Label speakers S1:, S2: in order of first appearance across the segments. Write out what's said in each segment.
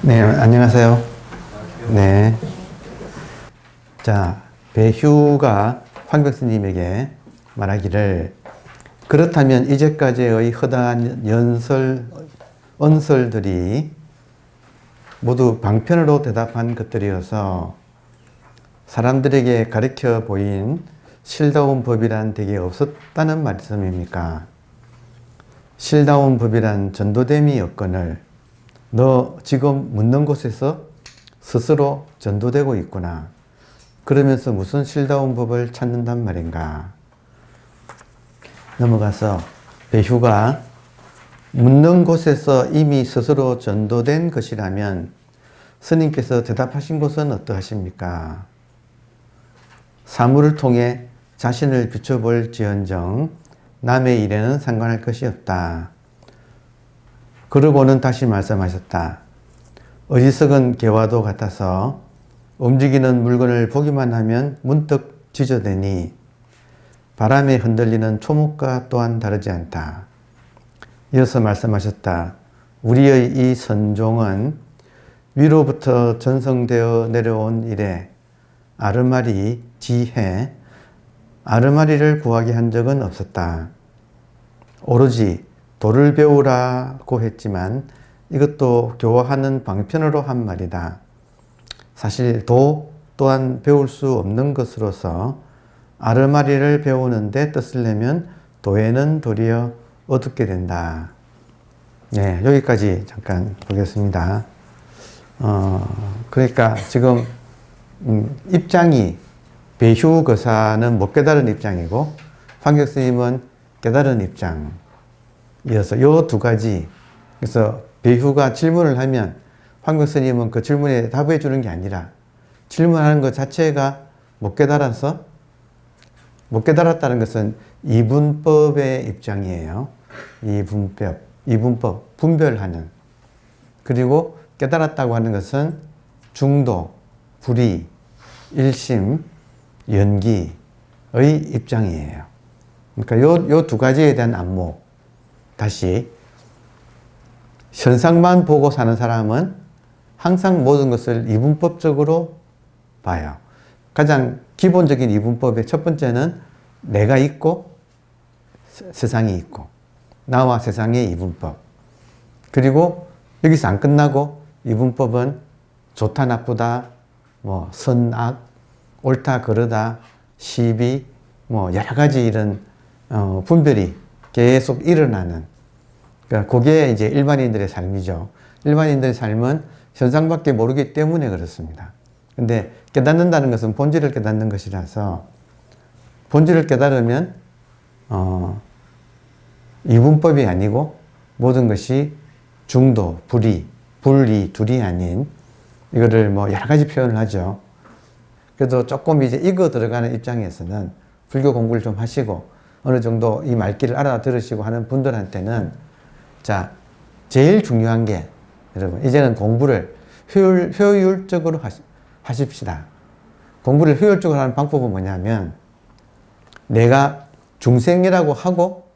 S1: 네, 안녕하세요. 네. 자, 배휴가 황백스님에게 말하기를, 그렇다면 이제까지의 허다한 언설들이 모두 방편으로 대답한 것들이어서 사람들에게 가르쳐 보인 실다운 법이란 되게 없었다는 말씀입니까? 실다운 법이란 전도됨이 없거늘 너 지금 묻는 곳에서 스스로 전도되고 있구나. 그러면서 무슨 실다운 법을 찾는단 말인가? 넘어가서 배휴가 묻는 곳에서 이미 스스로 전도된 것이라면 스님께서 대답하신 것은 어떠하십니까? 사물을 통해 자신을 비춰볼 지언정 남의 일에는 상관할 것이 없다. 그러고는 다시 말씀하셨다. 어리석은 개와도 같아서 움직이는 물건을 보기만 하면 문득 지저대니 바람에 흔들리는 초목과 또한 다르지 않다. 이어서 말씀하셨다. 우리의 이 선종은 위로부터 전성되어 내려온 이래 아르마리, 지혜, 아르마리를 구하게 한 적은 없었다. 오로지 도를 배우라고 했지만 이것도 교화하는 방편으로 한 말이다. 사실 도 또한 배울 수 없는 것으로서 아르마리를 배우는데 뜻을 내면 도에는 도리어 어둡게 된다. 네, 여기까지 잠깐 보겠습니다. 그러니까 지금 입장이 배휴 거사는 못 깨달은 입장이고 황격스님은 깨달은 입장. 이어서 이 두 가지, 그래서 배휴가 질문을 하면 황격스님은 그 질문에 답해 주는 게 아니라 질문하는 것 자체가 못 깨달아서, 못 깨달았다는 것은 이분법의 입장이에요. 이분법, 분별하는. 그리고 깨달았다고 하는 것은 중도, 불의, 일심, 연기의 입장이에요. 그러니까 요 두 가지에 대한 안목. 다시, 현상만 보고 사는 사람은 항상 모든 것을 이분법적으로 봐요. 가장 기본적인 이분법의 첫 번째는 내가 있고 세상이 있고, 나와 세상의 이분법. 그리고 여기서 안 끝나고 이분법은 좋다 나쁘다, 뭐 선악, 옳다 그르다, 시비, 뭐 여러 가지 이런 분별이 계속 일어나는, 그러니까 그게 이제 일반인들의 삶이죠. 일반인들의 삶은 현상밖에 모르기 때문에 그렇습니다. 근데 깨닫는다는 것은 본질을 깨닫는 것이라서 본질을 깨달으면 이분법이 아니고 모든 것이 중도, 불의, 불의, 둘이 아닌, 이거를 뭐 여러 가지 표현을 하죠. 그래도 조금 이제 익어 들어가는 입장에서는 불교 공부를 좀 하시고 어느 정도 이 말귀를 알아들으시고 하는 분들한테는, 자, 제일 중요한 게, 여러분, 이제는 공부를 효율적으로 하십시다. 공부를 효율적으로 하는 방법은 뭐냐면, 내가 중생이라고 하고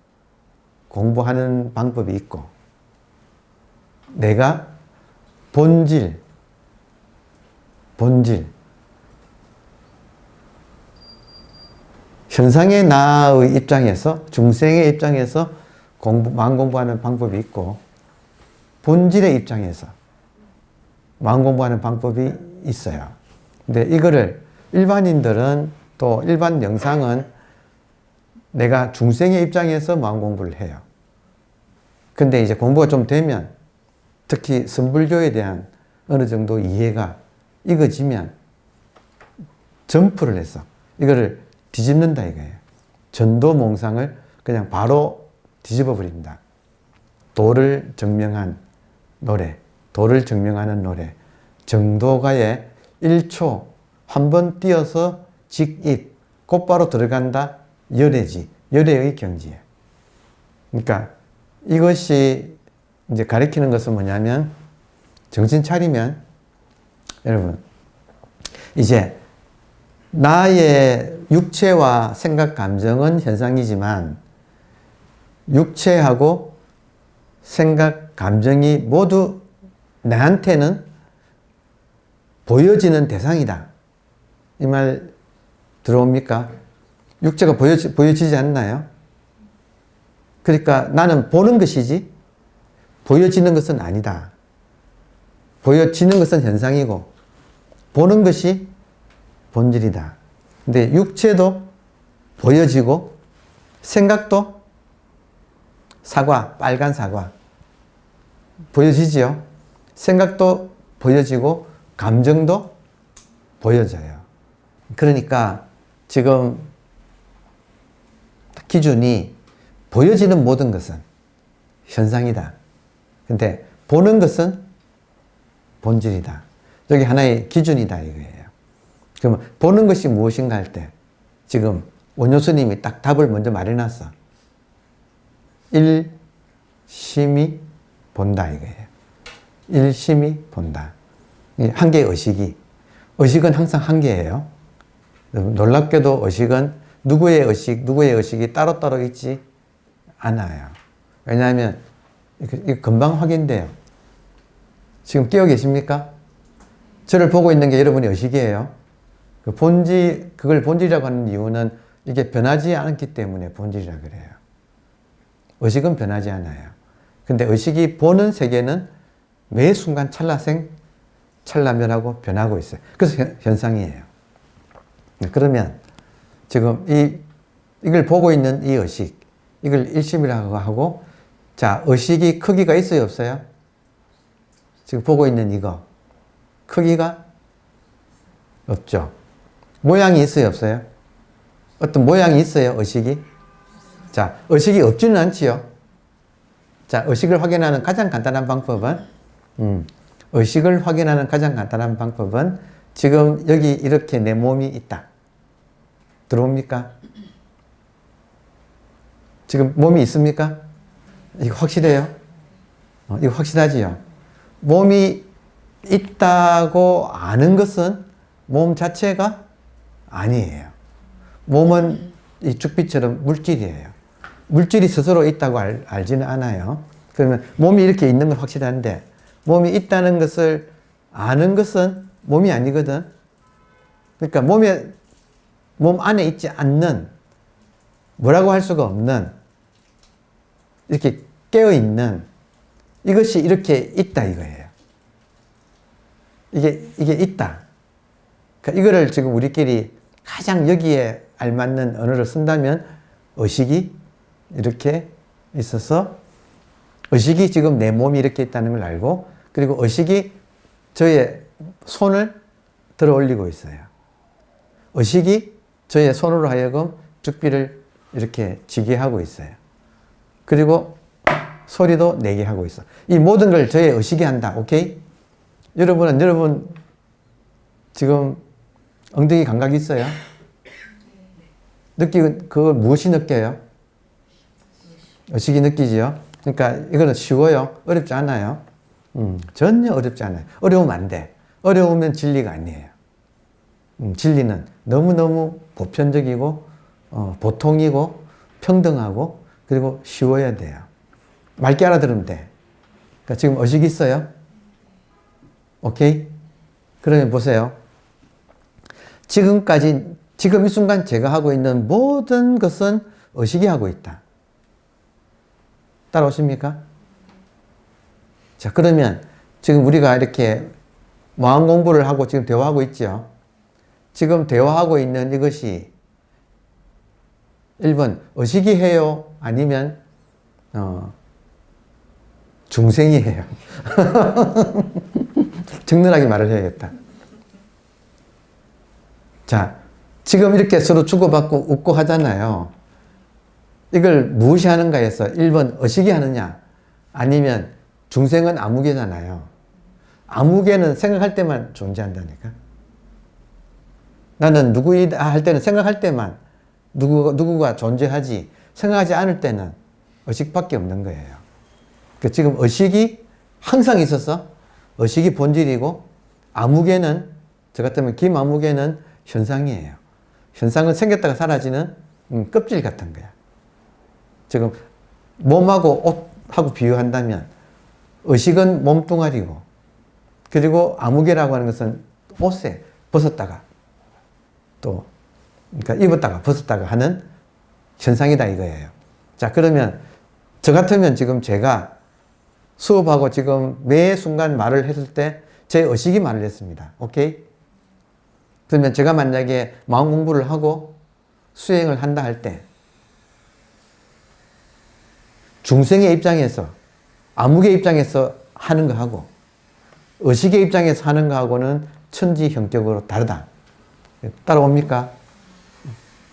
S1: 공부하는 방법이 있고, 내가 본질, 현상의 나의 입장에서, 중생의 입장에서 마음 공부하는 방법이 있고, 본질의 입장에서 마음 공부하는 방법이 있어요. 근데 이거를 일반인들은, 또 일반 영상은 내가 중생의 입장에서 마음 공부를 해요. 근데 이제 공부가 좀 되면, 특히 선불교에 대한 어느 정도 이해가 익어지면 점프를 해서 이거를 뒤집는다 이거예요. 전도몽상을 그냥 바로 뒤집어 버립니다. 도를 증명한 노래, 도를 증명하는 노래, 정도가의 1초 한 번 띄어서 직입, 곧바로 들어간다, 열애지, 열애의 경지예요. 그러니까 이것이 이제 가리키는 것은 뭐냐면, 정신 차리면, 여러분, 이제 나의 육체와 생각, 감정은 현상이지만 육체하고 생각, 감정이 모두 나한테는 보여지는 대상이다. 이 말 들어옵니까? 육체가 보여지지 않나요? 그러니까 나는 보는 것이지 보여지는 것은 아니다. 보여지는 것은 현상이고 보는 것이 본질이다. 근데 육체도 보여지고 생각도 사과, 빨간 사과 보여지지요. 생각도 보여지고 감정도 보여져요. 그러니까 지금 기준이 보여지는 모든 것은 현상이다. 근데 보는 것은 본질이다. 여기 하나의 기준이다 이거예요. 그러면 보는 것이 무엇인가 할 때 지금 원효스님이 딱 답을 먼저 말해놨어. 일심이 본다 이거예요. 일심이 본다. 한 개의 의식이. 의식은 항상 한 개예요. 놀랍게도 의식은 누구의 의식이 따로따로 있지 않아요. 왜냐하면 이거 금방 확인돼요. 지금 깨어 계십니까? 저를 보고 있는 게 여러분의 의식이에요. 그걸 본질이라고 하는 이유는 이게 변하지 않기 때문에 본질이라 그래요. 의식은 변하지 않아요. 근데 의식이 보는 세계는 매 순간 찰나면하고 변하고 있어요. 그래서 현상이에요. 그러면 지금 이걸 보고 있는 이 의식, 이걸 일심이라고 하고, 자, 의식이 크기가 있어요, 없어요? 지금 보고 있는 이거. 크기가 없죠. 모양이 있어요, 없어요? 어떤 모양이 있어요, 의식이? 자, 의식이 없지는 않지요. 자, 의식을 확인하는 가장 간단한 방법은, 의식을 확인하는 가장 간단한 방법은 지금 여기 이렇게 내 몸이 있다. 들어옵니까? 지금 몸이 있습니까? 이거 확실해요? 이거 확실하지요? 몸이 있다고 아는 것은 몸 자체가 아니에요. 몸은 이 죽비처럼 물질이에요. 물질이 스스로 있다고 알지는 않아요. 그러면 몸이 이렇게 있는 건 확실한데 몸이 있다는 것을 아는 것은 몸이 아니거든. 그러니까 몸 안에 있지 않는, 뭐라고 할 수가 없는, 이렇게 깨어있는 이것이 이렇게 있다 이거예요. 이게 있다. 그러니까 이거를 지금 우리끼리 가장 여기에 알맞는 언어를 쓴다면 의식이 이렇게 있어서 의식이 지금 내 몸이 이렇게 있다는 걸 알고, 그리고 의식이 저의 손을 들어 올리고 있어요. 의식이 저의 손으로 하여금 죽비를 이렇게 쥐게 하고 있어요. 그리고 소리도 내게 하고 있어. 이 모든 걸 저의 의식이 한다. 오케이? 여러분 지금 엉덩이 감각이 있어요? 그걸 무엇이 느껴요? 의식이 느끼지요? 그러니까 이거는 쉬워요. 어렵지 않아요. 전혀 어렵지 않아요. 어려우면 안 돼. 어려우면 진리가 아니에요. 진리는 너무너무 보편적이고 보통이고 평등하고 그리고 쉬워야 돼요. 맑게 알아들으면 돼. 그러니까 지금 의식이 있어요? 오케이? 그러면 보세요. 지금 이 순간 제가 하고 있는 모든 것은 의식이 하고 있다. 따라오십니까? 자, 그러면 지금 우리가 이렇게 마음 공부를 하고 지금 대화하고 있죠. 지금 대화하고 있는 이것이 1번 의식이 해요? 아니면 중생이 해요? 적나라하게 말을 해야겠다. 자, 지금 이렇게 서로 주고받고 웃고 하잖아요. 이걸 무엇이 하는가 해서 1번 의식이 하느냐 아니면 중생은 아무개잖아요. 아무개는 생각할 때만 존재한다니까. 나는 누구이다 할 때는 생각할 때만 누구가 존재하지, 생각하지 않을 때는 의식밖에 없는 거예요. 그러니까 지금 의식이 항상 있어서 의식이 본질이고 아무개는, 저 같으면 김아무개는 현상이에요. 현상은 생겼다가 사라지는 껍질 같은 거야. 지금 몸하고 옷하고 비유한다면 의식은 몸뚱아리고, 그리고 아무개라고 하는 것은 옷에 벗었다가 또 그러니까 입었다가 벗었다가 하는 현상이다 이거예요. 자, 그러면 저 같으면 지금 제가 수업하고 지금 매 순간 말을 했을 때 제 의식이 말을 했습니다. 오케이? 그러면 제가 만약에 마음 공부를 하고 수행을 한다 할 때 중생의 입장에서 아무개 입장에서 하는 거하고 의식의 입장에서 하는 거하고는 천지 형격으로 다르다. 따라옵니까?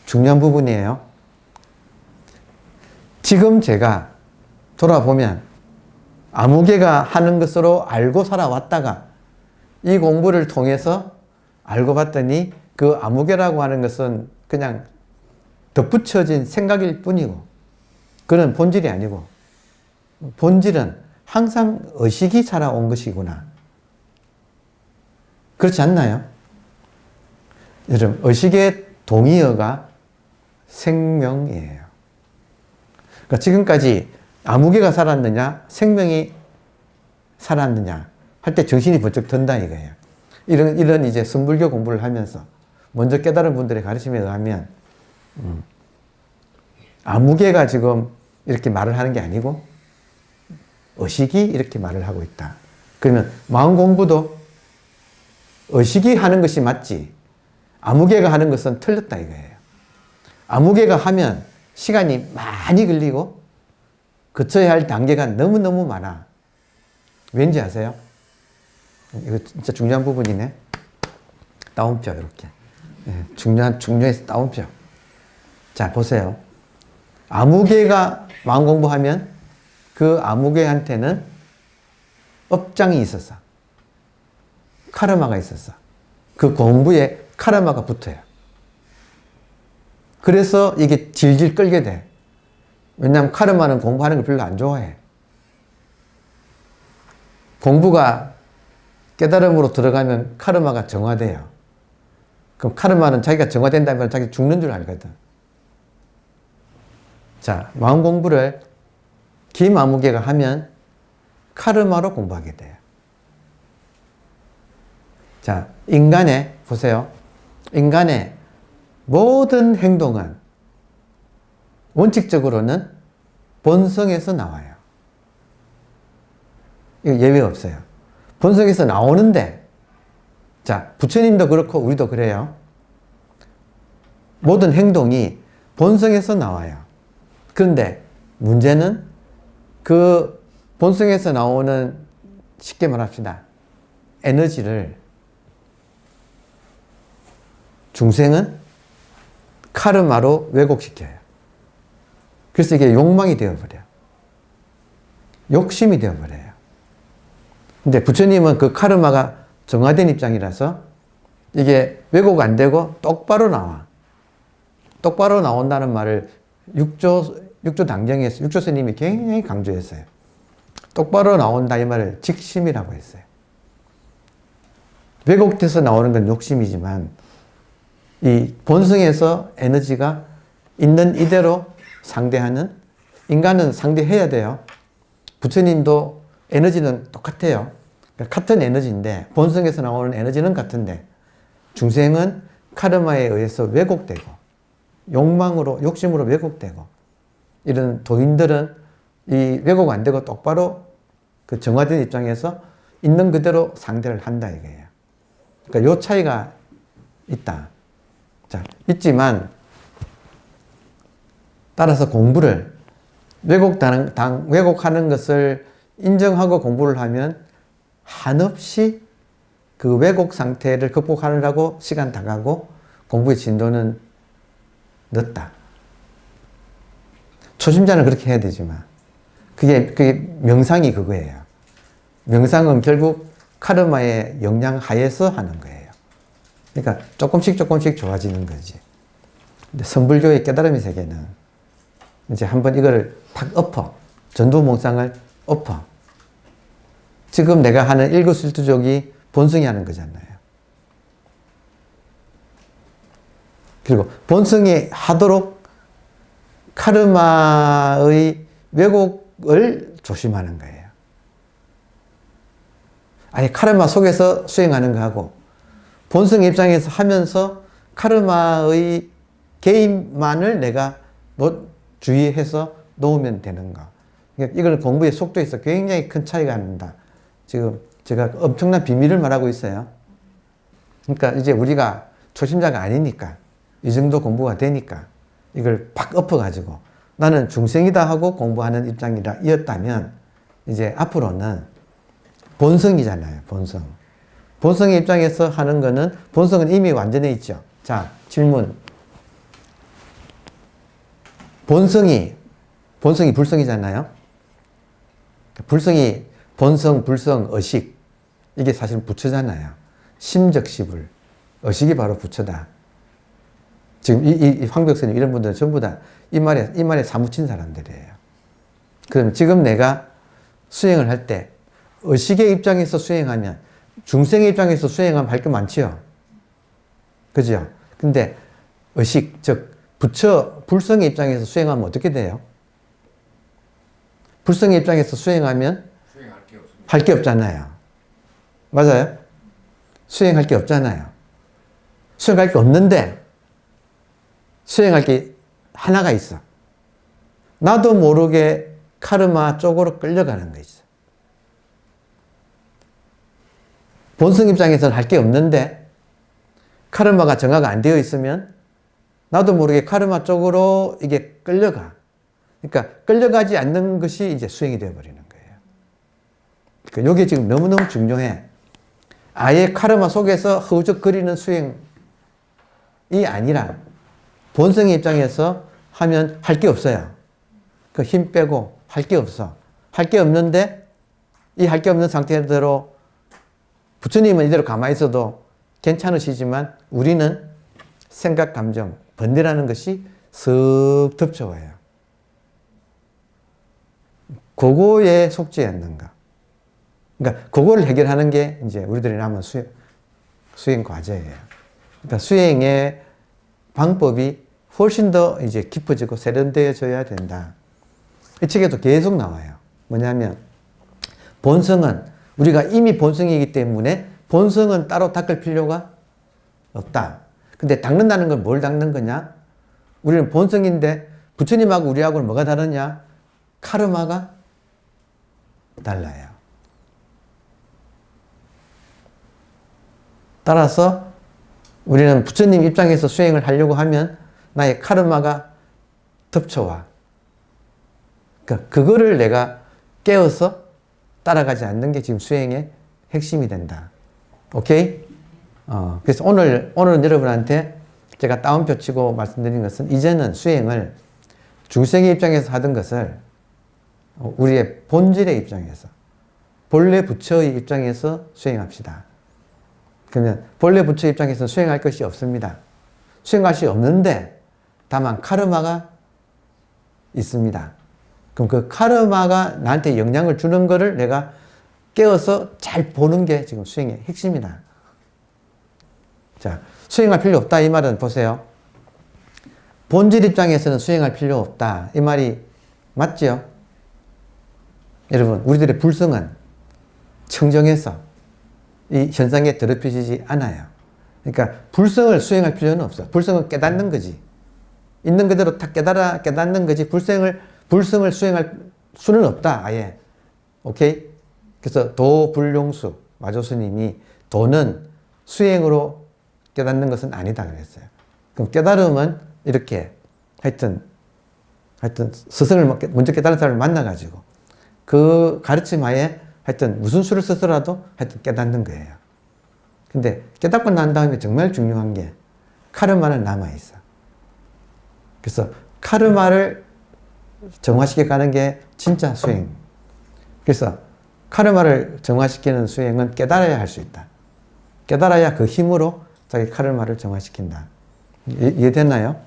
S1: 중요한 부분이에요. 지금 제가 돌아보면 아무개가 하는 것으로 알고 살아왔다가 이 공부를 통해서 알고 봤더니 그 아무개라고 하는 것은 그냥 덧붙여진 생각일 뿐이고 그런 본질이 아니고 본질은 항상 의식이 살아온 것이구나. 그렇지 않나요? 여러분, 의식의 동의어가 생명이에요. 그러니까 지금까지 아무개가 살았느냐, 생명이 살았느냐 할 때 정신이 번쩍 든다 이거예요. 이런 이제 선불교 공부를 하면서 먼저 깨달은 분들의 가르침에 의하면 아무개가 지금 이렇게 말을 하는 게 아니고 의식이 이렇게 말을 하고 있다. 그러면 마음 공부도 의식이 하는 것이 맞지 아무개가 하는 것은 틀렸다 이거예요. 아무개가 하면 시간이 많이 걸리고 거쳐야 할 단계가 너무너무 많아. 왠지 아세요? 이거 진짜 중요한 부분이네. 따옴표 이렇게. 네, 중요해서 따옴표. 자, 보세요. 아무개가 마음 공부하면 그 아무개한테는 업장이 있었어. 카르마가 있었어. 그 공부에 카르마가 붙어요. 그래서 이게 질질 끌게 돼. 왜냐하면 카르마는 공부하는 걸 별로 안 좋아해. 공부가 깨달음으로 들어가면 카르마가 정화돼요. 그럼 카르마는 자기가 정화된다면 자기 죽는 줄 알거든. 자, 마음 공부를 김아무개가 하면 카르마로 공부하게 돼요. 자, 인간의, 보세요. 인간의 모든 행동은 원칙적으로는 본성에서 나와요. 이거 예외 없어요. 본성에서 나오는데, 자, 부처님도 그렇고 우리도 그래요. 모든 행동이 본성에서 나와요. 그런데 문제는 그 본성에서 나오는, 쉽게 말합시다, 에너지를 중생은 카르마로 왜곡시켜요. 그래서 이게 욕망이 되어버려요. 욕심이 되어버려요. 근데 부처님은 그 카르마가 정화된 입장이라서 이게 왜곡 안 되고 똑바로 나와. 똑바로 나온다는 말을 육조 당정에서 육조 스님이 굉장히 강조했어요. 똑바로 나온다 이 말을 직심이라고 했어요. 왜곡돼서 나오는 건 욕심이지만 이 본성에서 에너지가 있는 이대로 상대하는, 인간은 상대해야 돼요. 부처님도 에너지는 똑같아요. 그러니까 같은 에너지인데 본성에서 나오는 에너지는 같은데 중생은 카르마에 의해서 왜곡되고 욕망으로, 욕심으로 왜곡되고, 이런 도인들은 이 왜곡 안 되고 똑바로 그 정화된 입장에서 있는 그대로 상대를 한다 이거예요. 그러니까 요 차이가 있다. 자, 있지만 따라서 공부를 왜곡하는 것을 인정하고 공부를 하면 한없이 그 왜곡 상태를 극복하느라고 시간 다 가고 공부의 진도는 늦다. 초심자는 그렇게 해야 되지만 그게 명상이 그거예요. 명상은 결국 카르마의 영향 하에서 하는 거예요. 그러니까 조금씩 좋아지는 거지. 근데 선불교의 깨달음의 세계는 이제 한번 이거를 탁 엎어. 전두몽상을 엎어. 지금 내가 하는 일거수일투족이 본성이 하는 거잖아요. 그리고 본성이 하도록 카르마의 왜곡을 조심하는 거예요. 아니, 카르마 속에서 수행하는 거하고 본성 입장에서 하면서 카르마의 개입만을 내가 주의해서 놓으면 되는가. 그러니까 이걸 공부의 속도에서 굉장히 큰 차이가 난다. 지금 제가 엄청난 비밀을 말하고 있어요. 그러니까 이제 우리가 초심자가 아니니까 이 정도 공부가 되니까 이걸 팍 엎어가지고 나는 중생이다 하고 공부하는 입장이었다면 이제 앞으로는 본성이잖아요. 본성. 본성의 입장에서 하는 거는 본성은 이미 완전해 있죠. 자, 질문. 본성이 불성이잖아요. 불성이 본성, 불성, 의식 이게 사실 부처잖아요. 심적시불. 의식이 바로 부처다. 지금 이 황벽선님 이런 분들은 전부 다 이 말에 사무친 사람들이에요. 그럼 지금 내가 수행을 할 때 의식의 입장에서 수행하면 중생의 입장에서 수행하면 할 게 많지요. 그죠? 근데 의식, 즉 부처, 불성의 입장에서 수행하면 어떻게 돼요? 불성의 입장에서 수행하면 할 게 없잖아요. 맞아요? 수행할 게 없잖아요. 수행할 게 없는데 수행할 게 하나가 있어. 나도 모르게 카르마 쪽으로 끌려가는 거 있어. 본성 입장에서는 할 게 없는데 카르마가 정화가 안 되어 있으면 나도 모르게 카르마 쪽으로 이게 끌려가. 그러니까 끌려가지 않는 것이 이제 수행이 되어버리는 거예요. 그러니까 이게 지금 너무너무 중요해. 아예 카르마 속에서 허우적거리는 수행이 아니라 본성의 입장에서 하면 할 게 없어요. 그 힘 빼고 할 게 없어. 할 게 없는데 이 할 게 없는 상태대로 부처님은 이대로 가만히 있어도 괜찮으시지만 우리는 생각, 감정, 번뇌라는 것이 쓱 덮쳐와요. 그거에 속지 않는가. 그러니까 그거를 해결하는 게 이제 우리들이 남은 수행 과제예요. 그러니까 수행의 방법이 훨씬 더 이제 깊어지고 세련되어져야 된다. 이 책에도 계속 나와요. 뭐냐면 본성은 우리가 이미 본성이기 때문에 본성은 따로 닦을 필요가 없다. 근데 닦는다는 건 뭘 닦는 거냐? 우리는 본성인데 부처님하고 우리하고는 뭐가 다르냐? 카르마가 달라요. 따라서 우리는 부처님 입장에서 수행을 하려고 하면 나의 카르마가 덮쳐와. 그러니까 그거를 내가 깨어서 따라가지 않는 게 지금 수행의 핵심이 된다. 오케이? 그래서 오늘은 여러분한테 제가 따옴표 치고 말씀드린 것은 이제는 수행을 중생의 입장에서 하던 것을 우리의 본질의 입장에서 본래 부처의 입장에서 수행합시다. 그러면 본래 부처 입장에서 수행할 것이 없습니다. 수행할 것이 없는데 다만 카르마가 있습니다. 그럼 그 카르마가 나한테 영향을 주는 거를 내가 깨어서 잘 보는 게 지금 수행의 핵심이다. 자, 수행할 필요 없다 이 말은 보세요. 본질 입장에서는 수행할 필요 없다. 이 말이 맞죠? 여러분, 우리들의 불성은 청정해서 이 현상에 더럽혀지지 않아요. 그러니까 불성을 수행할 필요는 없어. 불성은 깨닫는 거지. 있는 그대로 다 깨닫는 거지. 불성을 수행할 수는 없다. 아예. 오케이? 그래서 도불용수 마조스님이 도는 수행으로 깨닫는 것은 아니다 그랬어요. 그럼 깨달음은 이렇게 하여튼 스승을 먼저 깨달은 사람을 만나가지고 그 가르침 하에 하여튼 무슨 수를 써서라도 하여튼 깨닫는 거예요. 근데 깨닫고 난 다음에 정말 중요한 게 카르마는 남아있어. 그래서 카르마를 정화시켜 가는 게 진짜 수행. 그래서 카르마를 정화시키는 수행은 깨달아야 할 수 있다. 깨달아야 그 힘으로 자기 카르마를 정화시킨다. 이해됐나요?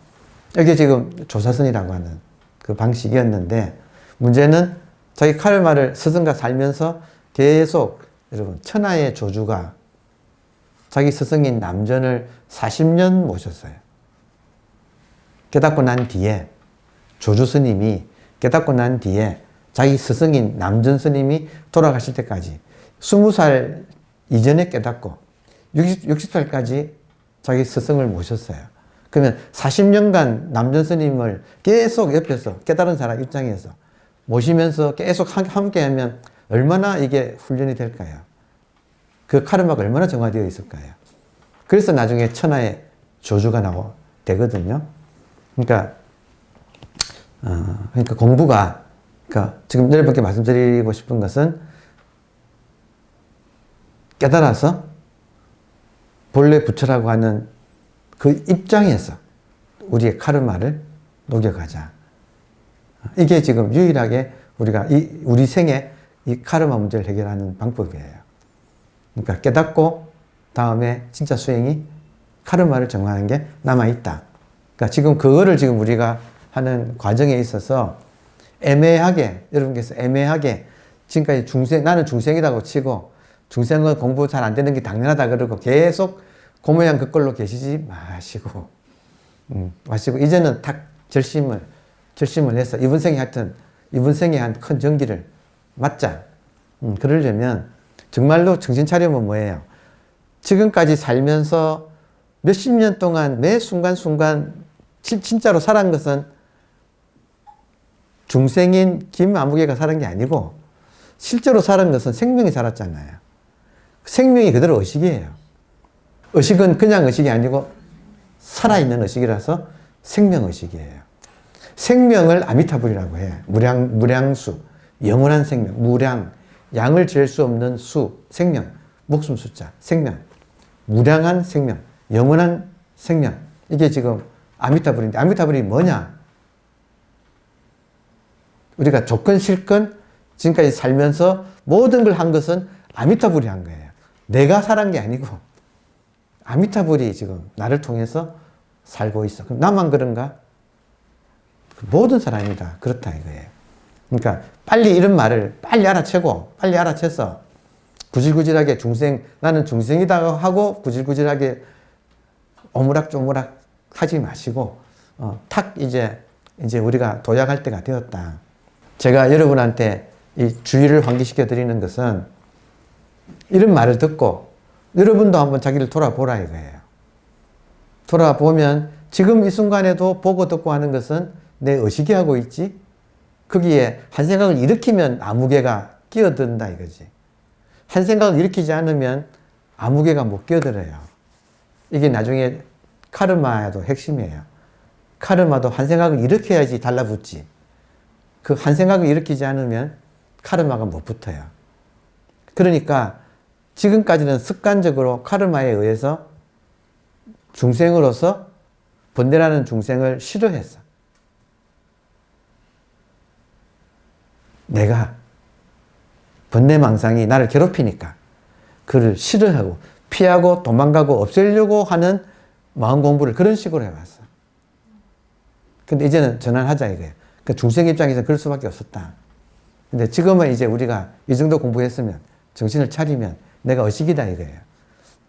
S1: 이게 지금 조사선이라고 하는 그 방식이었는데 문제는 자기 카르마를 스승과 살면서 계속 여러분 천하의 조주가 자기 스승인 남전을 40년 모셨어요. 깨닫고 난 뒤에 조주 스님이 깨닫고 난 뒤에 자기 스승인 남전 스님이 돌아가실 때까지 20살 이전에 깨닫고 60살까지 자기 스승을 모셨어요. 그러면 40년간 남전 스님을 계속 옆에서 깨달은 사람 입장에서 모시면서 계속 함께 하면 얼마나 이게 훈련이 될까요? 그 카르마가 얼마나 정화되어 있을까요? 그래서 나중에 천하의 조주가 되거든요. 그러니까 공부가, 그러니까 지금 여러분께 말씀드리고 싶은 것은 깨달아서 본래 부처라고 하는 그 입장에서 우리의 카르마를 녹여가자. 이게 지금 유일하게 우리가 우리 생에 이 카르마 문제를 해결하는 방법이에요. 그러니까 깨닫고 다음에 진짜 수행이 카르마를 정화하는 게 남아있다. 그러니까 지금 그거를 지금 우리가 하는 과정에 있어서 애매하게, 여러분께서 애매하게 지금까지 나는 중생이라고 치고 중생은 공부 잘 안 되는 게 당연하다 그러고 계속 그 모양 그 꼴로 계시지 마시고, 이제는 탁 결심을 해서 이번 생에 한 큰 전기를 맞자. 그러려면 정말로 정신 차리면 뭐예요? 지금까지 살면서 몇십 년 동안 매 순간순간 진짜로 살은 것은 중생인 김아무개가 살은 게 아니고 실제로 살은 것은 생명이 살았잖아요. 생명이 그대로 의식이에요. 의식은 그냥 의식이 아니고 살아있는 의식이라서 생명의식이에요. 생명을 아미타불이라고 해. 무량수, 영원한 생명, 무량, 양을 잴 수 없는 수, 생명, 목숨 숫자, 생명, 무량한 생명, 영원한 생명. 이게 지금 아미타불인데, 아미타불이 뭐냐? 우리가 조건 실건 지금까지 살면서 모든 걸 한 것은 아미타불이 한 거예요. 내가 살은 게 아니고 아미타불이 지금 나를 통해서 살고 있어. 그럼 나만 그런가? 모든 사람이 다 그렇다 이거예요. 그러니까 빨리 이런 말을 빨리 알아채서 구질구질하게 나는 중생이다 하고 구질구질하게 오므락조므락 하지 마시고 이제 우리가 도약할 때가 되었다. 제가 여러분한테 이 주의를 환기시켜 드리는 것은 이런 말을 듣고 여러분도 한번 자기를 돌아보라 이거예요. 돌아보면 지금 이 순간에도 보고 듣고 하는 것은 내 의식이 하고 있지, 거기에 한 생각을 일으키면 아무개가 끼어든다 이거지. 한 생각을 일으키지 않으면 아무개가 못 끼어들어요. 이게 나중에 카르마도 핵심이에요. 카르마도 한 생각을 일으켜야지 달라붙지. 그 한 생각을 일으키지 않으면 카르마가 못 붙어요. 그러니까 지금까지는 습관적으로 카르마에 의해서 중생으로서 번뇌라는 중생을 싫어했어. 내가 번뇌망상이 나를 괴롭히니까 그를 싫어하고 피하고 도망가고 없애려고 하는 마음 공부를 그런 식으로 해왔어. 근데 이제는 전환하자 이거예요. 그러니까 중생 입장에서 그럴 수밖에 없었다. 근데 지금은 이제 우리가 이 정도 공부했으면 정신을 차리면 내가 의식이다 이거예요.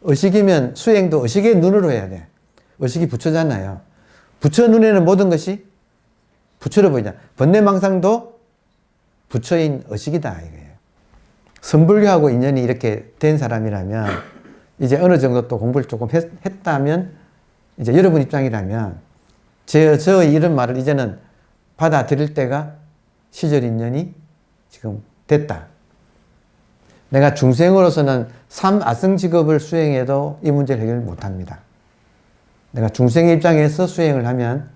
S1: 의식이면 수행도 의식의 눈으로 해야 돼. 의식이 부처잖아요. 부처 눈에는 모든 것이 부처로 보이냐. 번뇌망상도 부처인 의식이다 이거예요. 선불교하고 인연이 이렇게 된 사람이라면 이제 어느 정도 또 공부를 조금 했다면 이제 여러분 입장이라면 저 이런 말을 이제는 받아들일 때가 시절 인연이 지금 됐다. 내가 중생으로서는 삼아승직업을 수행해도 이 문제를 해결 못합니다. 내가 중생의 입장에서 수행을 하면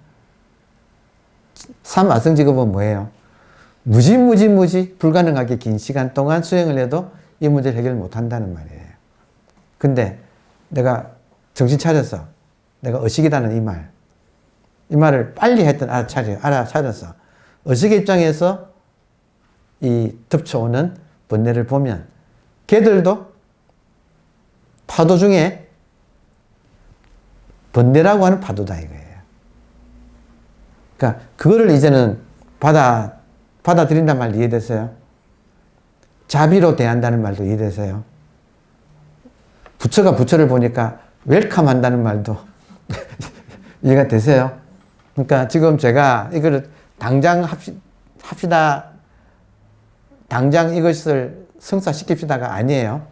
S1: 삼아승직업은 뭐예요? 무지 불가능하게 긴 시간 동안 수행을 해도 이 문제를 해결 못한다는 말이에요. 근데 내가 정신 차려서 내가 의식이라는 이 말을 빨리 알아차려서 의식의 입장에서 이 덮쳐오는 번뇌를 보면 걔들도 파도 중에 번뇌라고 하는 파도다 이거예요. 그러니까 그거를 이제는 받아들인다는 말 이해되세요? 자비로 대한다는 말도 이해되세요? 부처가 부처를 보니까 웰컴 한다는 말도 이해가 되세요? 그러니까 지금 제가 이거를 당장 합시다. 당장 이것을 성사시킵시다가 아니에요.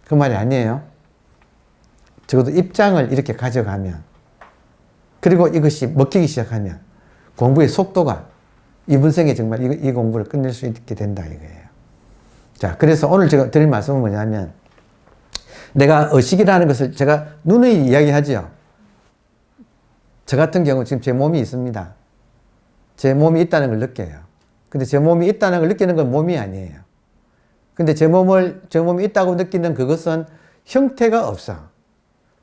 S1: 그 말이 아니에요. 적어도 입장을 이렇게 가져가면, 그리고 이것이 먹히기 시작하면 공부의 속도가 이분생에 정말 이 공부를 끝낼 수 있게 된다 이거예요. 자, 그래서 오늘 제가 드릴 말씀은 뭐냐면, 내가 의식이라는 것을 제가 누누이 이야기하죠. 저 같은 경우 지금 제 몸이 있습니다. 제 몸이 있다는 걸 느껴요. 근데 제 몸이 있다는 걸 느끼는 건 몸이 아니에요. 근데 제 몸이 있다고 느끼는 그것은 형태가 없어.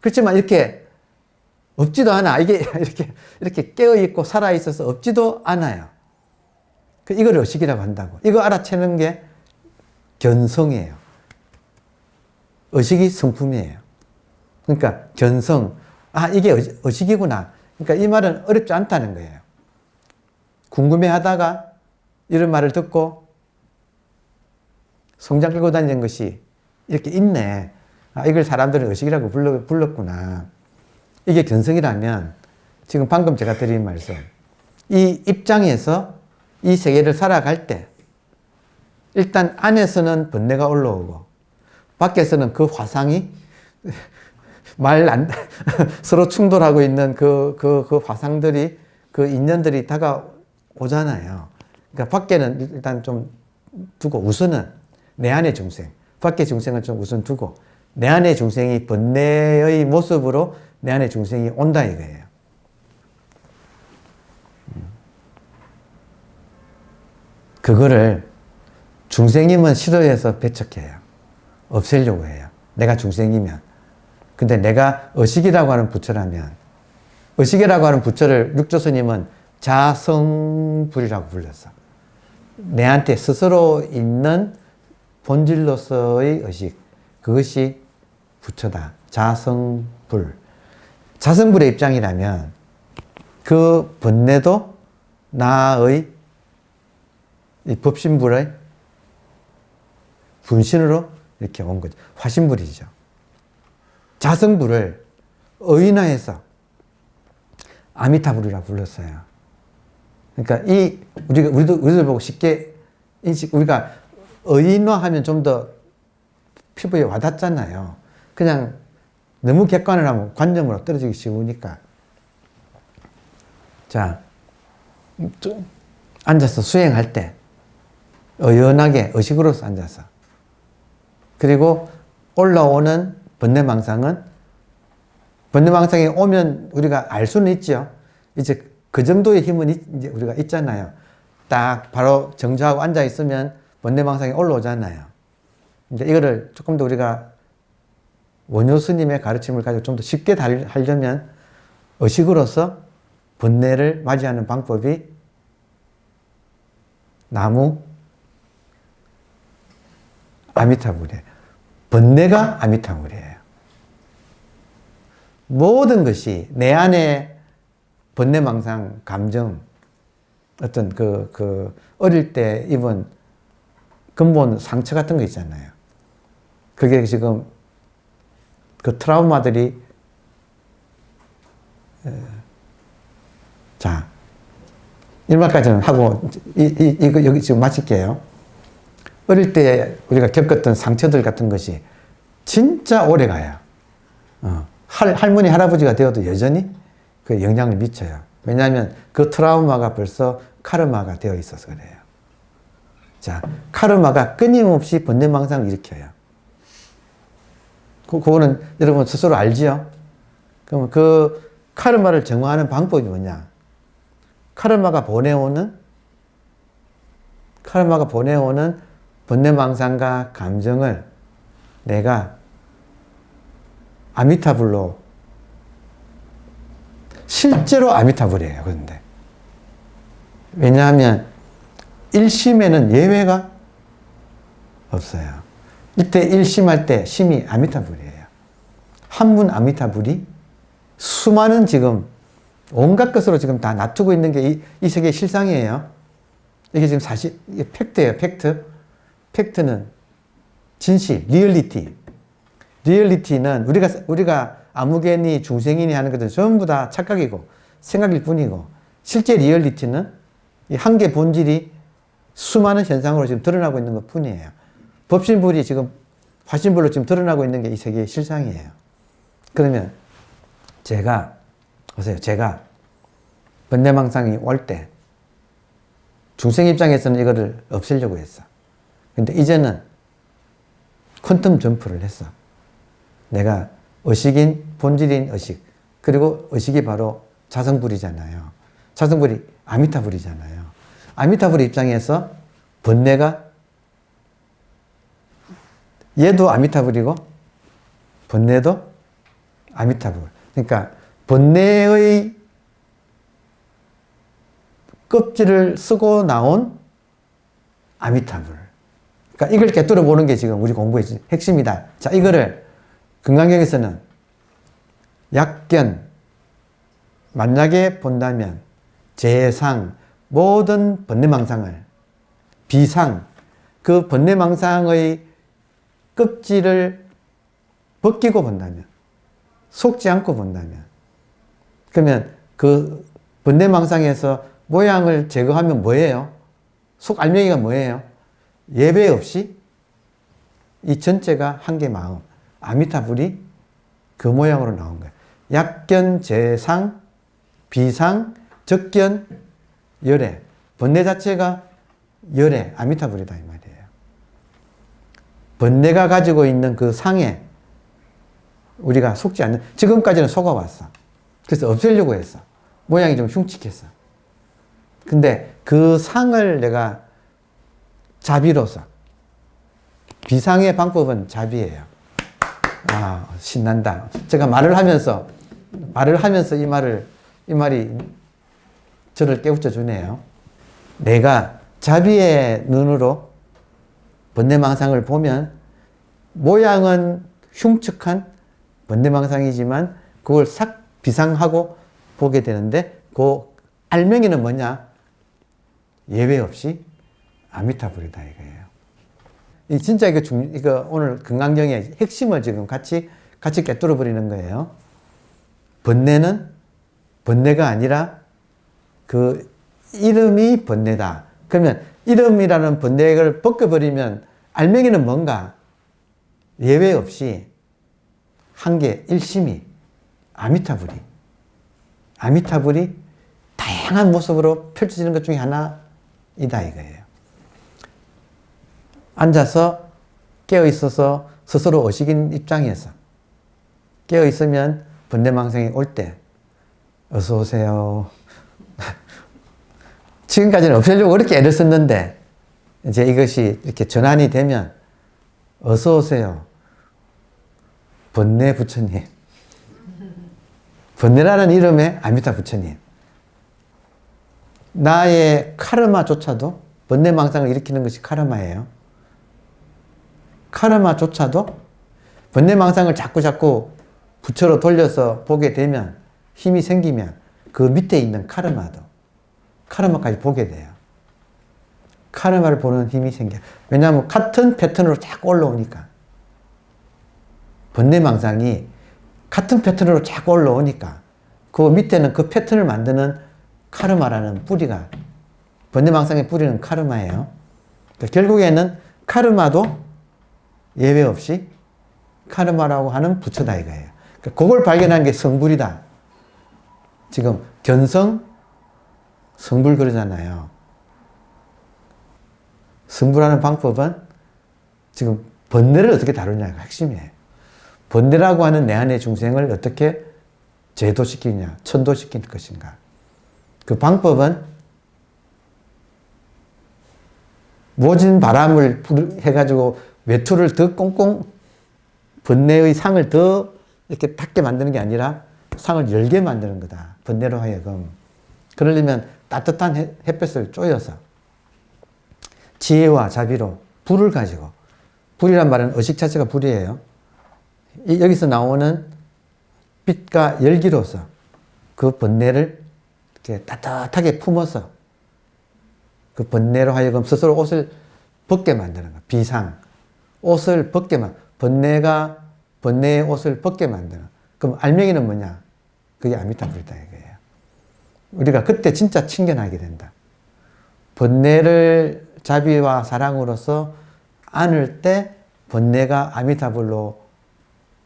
S1: 그렇지만 이렇게 없지도 않아. 이게 이렇게 깨어있고 살아있어서 없지도 않아요. 이걸 의식이라고 한다고. 이거 알아채는 게 견성이에요. 의식이 성품이에요. 그러니까 견성, 이게 의식이구나. 그러니까 이 말은 어렵지 않다는 거예요. 궁금해하다가 이런 말을 듣고 송장 끌고 다니는 것이 이렇게 있네. 이걸 사람들은 의식이라고 불렀구나. 이게 견성이라면 지금 방금 제가 드린 말씀, 이 입장에서 이 세계를 살아갈 때 일단 안에서는 번뇌가 올라오고 밖에서는 그 화상이 서로 충돌하고 있는 그 화상들이, 그 인연들이 다가오잖아요. 그러니까 밖에는 일단 좀 두고 우선은 내 안의 중생, 밖의 중생은 좀 우선 두고 내 안의 중생이 번뇌의 모습으로 내 안의 중생이 온다 이거예요. 그거를 중생이면 싫어해서 배척해요. 없애려고 해요. 내가 중생이면. 근데 내가 의식이라고 하는 부처라면, 의식이라고 하는 부처를 육조스님은 자성불이라고 불렀어. 내한테 스스로 있는 본질로서의 의식, 그것이 부처다. 자성불. 자성불의 입장이라면 그 번뇌도 나의 이 법신불의 분신으로 이렇게 온 거죠. 화신불이죠. 자성불을 의인화해서 아미타불이라고 불렀어요. 그러니까 우리들 보고 쉽게 우리가 의인화하면 좀 더 피부에 와닿잖아요. 그냥 너무 객관을 하면 관념으로 떨어지기 쉬우니까. 자, 앉아서 수행할 때 의연하게 의식으로서 앉아서, 그리고 올라오는 번뇌망상이 오면 우리가 알 수는 있죠. 이제 그 정도의 힘은 이제 우리가 있잖아요. 딱 바로 정조하고 앉아 있으면 번뇌망상이 올라오잖아요. 이제 이거를 조금 더 우리가 원효 스님의 가르침을 가지고 좀 더 쉽게 하려면 의식으로서 번뇌를 맞이하는 방법이 나무 아미타불이에요. 번뇌가 아미타불이에요. 모든 것이 내 안에 번뇌망상, 감정, 어떤 어릴 때 입은 근본 상처 같은 거 있잖아요. 그게 지금 그 트라우마들이, 자, 일말까지는 하고, 이거 여기 지금 마칠게요. 어릴 때 우리가 겪었던 상처들 같은 것이 진짜 오래 가요. 할머니, 할아버지가 되어도 여전히 그 영향을 미쳐요. 왜냐하면 그 트라우마가 벌써 카르마가 되어 있어서 그래요. 자, 카르마가 끊임없이 번뇌망상을 일으켜요. 그거는 여러분 스스로 알지요? 그럼 그 카르마를 정화하는 방법이 뭐냐? 카르마가 보내오는 번뇌망상과 감정을 내가 아미타불로, 실제로 아미타불이에요. 그런데 왜냐하면 1심에는 예외가 없어요. 이때 1심할 때 심이 아미타불이에요. 한문 아미타불이 수많은 지금 온갖 것으로 지금 다 놔두고 있는 게 이 세계의 실상이에요. 이게 지금 사실, 이게 팩트예요. 팩트는 진실, 리얼리티. 리얼리티는 우리가 아무개니 중생이니 하는 것들은 전부 다 착각이고 생각일 뿐이고, 실제 리얼리티는 이 한계 본질이 수많은 현상으로 지금 드러나고 있는 것 뿐이에요. 법신불이 지금 화신불로 지금 드러나고 있는 게 이 세계의 실상이에요. 그러면 제가 번뇌망상이 올 때 중생 입장에서는 이거를 없애려고 했어. 근데 이제는 퀀텀 점프를 했어. 내가 의식인 본질인 의식, 그리고 의식이 바로 자성불이잖아요. 자성불이 아미타불이잖아요. 아미타불 입장에서 번뇌가 얘도 아미타불이고 번뇌도 아미타불. 그러니까 번뇌의 껍질을 쓰고 나온 아미타불. 그러니까 이걸 깨뜨려 보는 게 지금 우리 공부의 핵심이다. 자, 이거를 금강경에서는 약견, 만약에 본다면 재상, 모든 번뇌망상을, 비상, 그 번뇌망상의 껍질을 벗기고 본다면, 속지 않고 본다면, 그러면 그 번뇌망상에서 모양을 제거하면 뭐예요? 속 알맹이가 뭐예요? 예배 없이 이 전체가 한 개 마음, 아미타불이 그 모양으로 나온 거예요. 약견, 재상, 비상, 적견, 열애. 번뇌 자체가 열애, 아미타불이다 이 말이에요. 번뇌가 가지고 있는 그 상에 우리가 속지 않는, 지금까지는 속아왔어. 그래서 없애려고 했어. 모양이 좀 흉측했어. 근데 그 상을 내가 자비로서, 비상의 방법은 자비예요. 아, 신난다. 제가 말을 하면서 이 말이 저를 깨우쳐 주네요. 내가 자비의 눈으로 번뇌망상을 보면 모양은 흉측한 번뇌망상이지만 그걸 싹 비상하고 보게 되는데 그 알맹이는 뭐냐? 예외 없이 아미타불이다 이거예요. 진짜 이거 오늘 금강경의 핵심을 지금 같이 깨뚫어 버리는 거예요. 번뇌는 번뇌가 아니라 그 이름이 번뇌다. 그러면 이름이라는 번뇌를 벗겨버리면 알맹이는 뭔가? 예외 없이 한계 일심이 아미타불이 다양한 모습으로 펼쳐지는 것 중에 하나이다 이거예요. 앉아서 깨어있어서 스스로 의식인 입장에서 깨어있으면 번뇌망상이 올 때 어서 오세요. 지금까지는 없애려고 그렇게 애를 썼는데 이제 이것이 이렇게 전환이 되면 어서 오세요. 번뇌 부처님. 번뇌라는 이름의 아미타 부처님. 나의 카르마조차도 번뇌망상을 일으키는 것이 카르마예요. 카르마조차도 번뇌망상을 자꾸 부처로 돌려서 보게 되면 힘이 생기면 그 밑에 있는 카르마까지 보게 돼요. 카르마를 보는 힘이 생겨요. 왜냐하면 같은 패턴으로 자꾸 올라오니까. 번뇌망상이 같은 패턴으로 자꾸 올라오니까 그 밑에는 그 패턴을 만드는 카르마라는 뿌리가, 번뇌망상의 뿌리는 카르마예요. 그러니까 결국에는 카르마도 예외 없이 카르마라고 하는 부처다 이거예요. 그러니까 그걸 발견한 게 성불이다. 지금 견성, 성불 그러잖아요. 성불하는 방법은 지금 번뇌를 어떻게 다루냐가 핵심이에요. 번뇌라고 하는 내 안의 중생을 어떻게 제도시키냐, 천도시킬 것인가. 그 방법은 모진 바람을 해가지고 외투를 더 꽁꽁 번뇌의 상을 더 이렇게 닫게 만드는 게 아니라 상을 열게 만드는 거다. 번뇌로 하여금. 그러려면 따뜻한 햇볕을 쪼여서 지혜와 자비로 불을 가지고, 불이란 말은 의식 자체가 불이에요. 여기서 나오는 빛과 열기로서 그 번뇌를 이렇게 따뜻하게 품어서 그 번뇌로 하여금 스스로 옷을 벗게 만드는 거. 비상. 옷을 벗게 번뇌의 옷을 벗게 만드는. 그럼 알맹이는 뭐냐? 그게 아미타불이다 이거예요. 우리가 그때 진짜 친견하게 된다. 번뇌를 자비와 사랑으로서 안을 때 번뇌가 아미타불로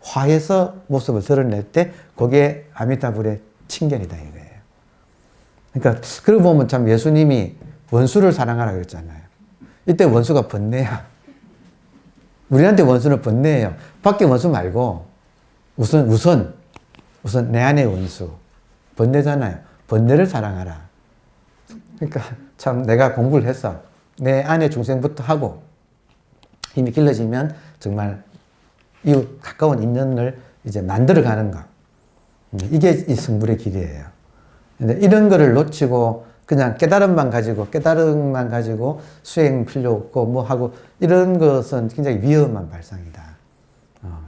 S1: 화해서 모습을 드러낼 때 그게 아미타불의 친견이다 이거예요. 그러니까 그러고 보면 참 예수님이 원수를 사랑하라 그랬잖아요. 이때 원수가 번뇌야. 우리한테 원수는 번뇌예요. 밖에 원수 말고 우선 내 안의 원수 번뇌잖아요. 번뇌를 사랑하라. 그러니까 참 내가 공부를 해서 내 안의 중생부터 하고 힘이 길러지면 정말 이웃 가까운 인연을 이제 만들어가는 것. 이게 이 성불의 길이에요. 근데 이런 거를 놓치고 그냥 깨달음만 가지고 수행 필요 없고 뭐 하고 이런 것은 굉장히 위험한 발상이다.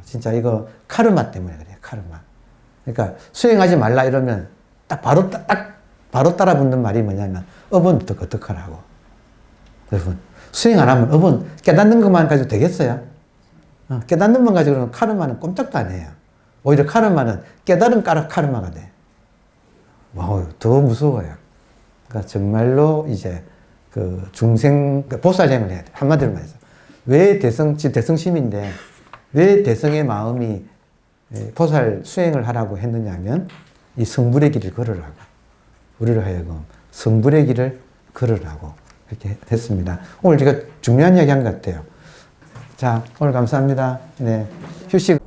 S1: 진짜 이거 카르마 때문에 그래요. 카르마. 그러니까 수행하지 말라 이러면 딱 바로 따라 붙는 말이 뭐냐면 업은 어떡하라고. 여러분 수행 안 하면 업은 깨닫는 것만 가지고 되겠어요? 깨닫는 것만 가지고는 카르마는 꼼짝도 안 해요. 오히려 카르마는 깨달은 카르마가 돼. 와, 더 무서워요. 그러니까 정말로 이제 그 중생, 보살행을 해야 돼. 한마디로 말해서. 왜 대성심인데, 왜 대성의 마음이 보살 수행을 하라고 했느냐 하면, 이 성불의 길을 걸으라고. 우리로 하여금 성불의 길을 걸으라고 이렇게 했습니다. 오늘 제가 중요한 이야기 한 것 같아요. 자, 오늘 감사합니다. 네. 휴식.